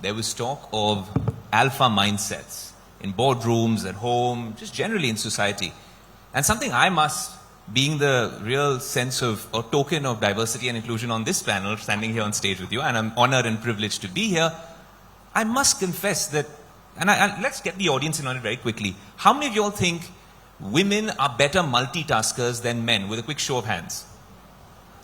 there was talk of alpha mindsets in boardrooms, at home, just generally in society. And something I must, being the real sense of, or token of diversity and inclusion on this panel, standing here on stage with you, and I'm honored and privileged to be here, I must confess that, and let's get the audience in on it very quickly. How many of you all think women are better multitaskers than men? With a quick show of hands.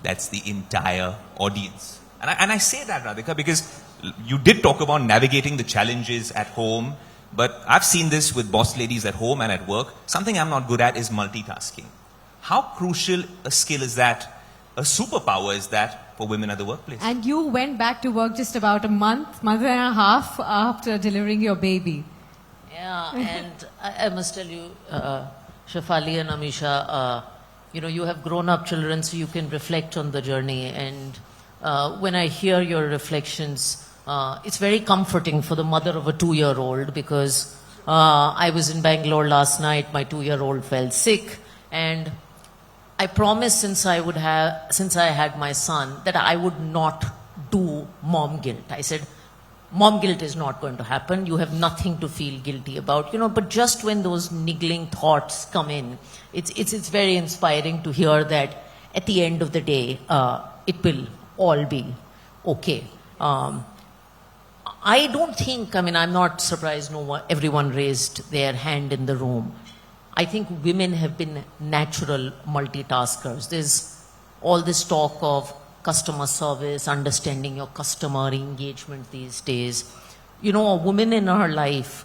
That's the entire audience. And I say that, Radhika, because you did talk about navigating the challenges at home, but I've seen this with boss ladies at home and at work. Something I'm not good at is multitasking. How crucial a skill is that, a superpower is that for women at the workplace? And you went back to work just about a month and a half after delivering your baby. Yeah, and I must tell you, Shafali and Amisha, you have grown-up children, so you can reflect on the journey. And when I hear your reflections, it's very comforting for the mother of a 2-year-old, because I was in Bangalore last night, my 2-year-old fell sick, and I promised since I had my son that I would not do mom guilt. I said, mom guilt is not going to happen. You have nothing to feel guilty about, but just when those niggling thoughts come in, it's very inspiring to hear that at the end of the day, it will all be okay. I don't think, I'm not surprised everyone raised their hand in the room. I think women have been natural multitaskers. There's all this talk of customer service, understanding your customer engagement these days. A woman in her life,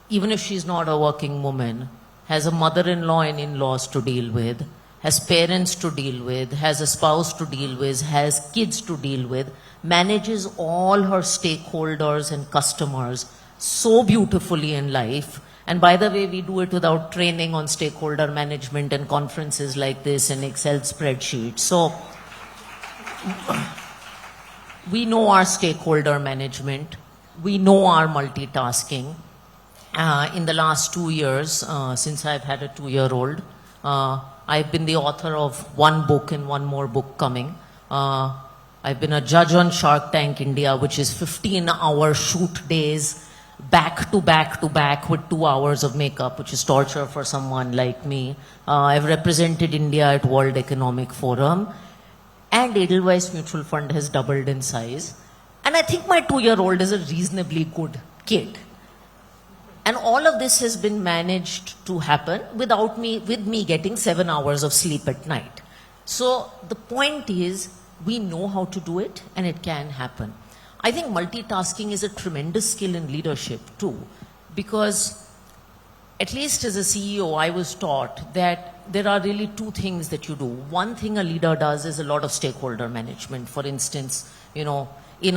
even if she's not a working woman, has a mother-in-law and in-laws to deal with, has parents to deal with, has a spouse to deal with, has kids to deal with, manages all her stakeholders and customers so beautifully in life. And by the way, we do it without training on stakeholder management and conferences like this and Excel spreadsheets. So we know our stakeholder management. We know our multitasking. In the last 2 years, since I've had a 2-year-old, I've been the author of 1 book and 1 more book coming. I've been a judge on Shark Tank India, which is 15-hour shoot days, back to back to back with 2 hours of makeup, which is torture for someone like me. I've represented India at World Economic Forum, and Edelweiss Mutual Fund has doubled in size. And I think my 2-year-old is a reasonably good kid. And all of this has been managed to happen with me getting 7 hours of sleep at night. So the point is, we know how to do it, and it can happen. I think multitasking is a tremendous skill in leadership too, because at least as a CEO, I was taught that there are really 2 things that you do. One thing a leader does is a lot of stakeholder management. For instance, in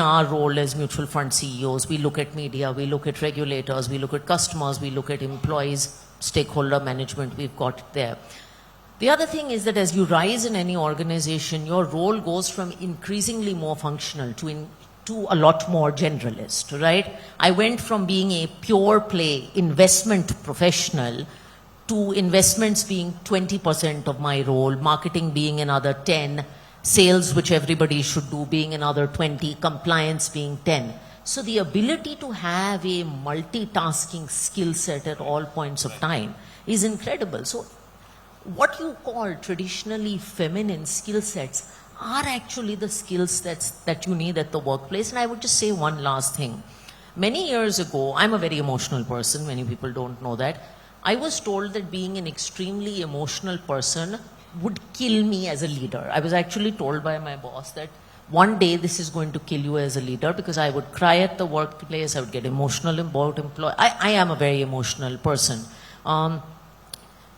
our role as mutual fund CEOs, we look at media, we look at regulators, we look at customers, we look at employees, stakeholder management, we've got it there. The other thing is that as you rise in any organization, your role goes from increasingly more functional to a lot more generalist, right? I went from being a pure play investment professional to investments being 20% of my role, marketing being another 10, sales, which everybody should do, being another 20, compliance being 10. So the ability to have a multitasking skill set at all points of time is incredible. So what you call traditionally feminine skill sets are actually the skills that you need at the workplace. And I would just say one last thing. Many years ago, I'm a very emotional person. Many people don't know that. I was told that being an extremely emotional person would kill me as a leader. I was actually told by my boss that one day this is going to kill you as a leader, because I would cry at the workplace, I would get emotional about employees. I am a very emotional person.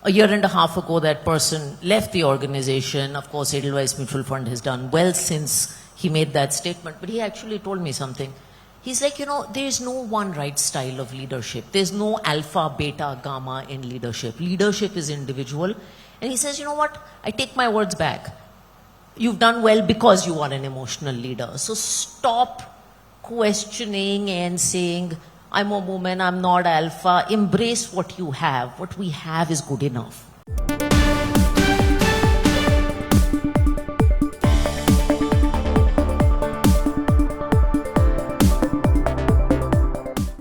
A year and a half ago, that person left the organization. Of course, Edelweiss Mutual Fund has done well since he made that statement, but he actually told me something. He's like, there's no one right style of leadership. There's no alpha, beta, gamma in leadership. Leadership is individual. And he says, you know what? I take my words back. You've done well because you are an emotional leader. So stop questioning and saying, I'm a woman, I'm not alpha. Embrace what you have. What we have is good enough.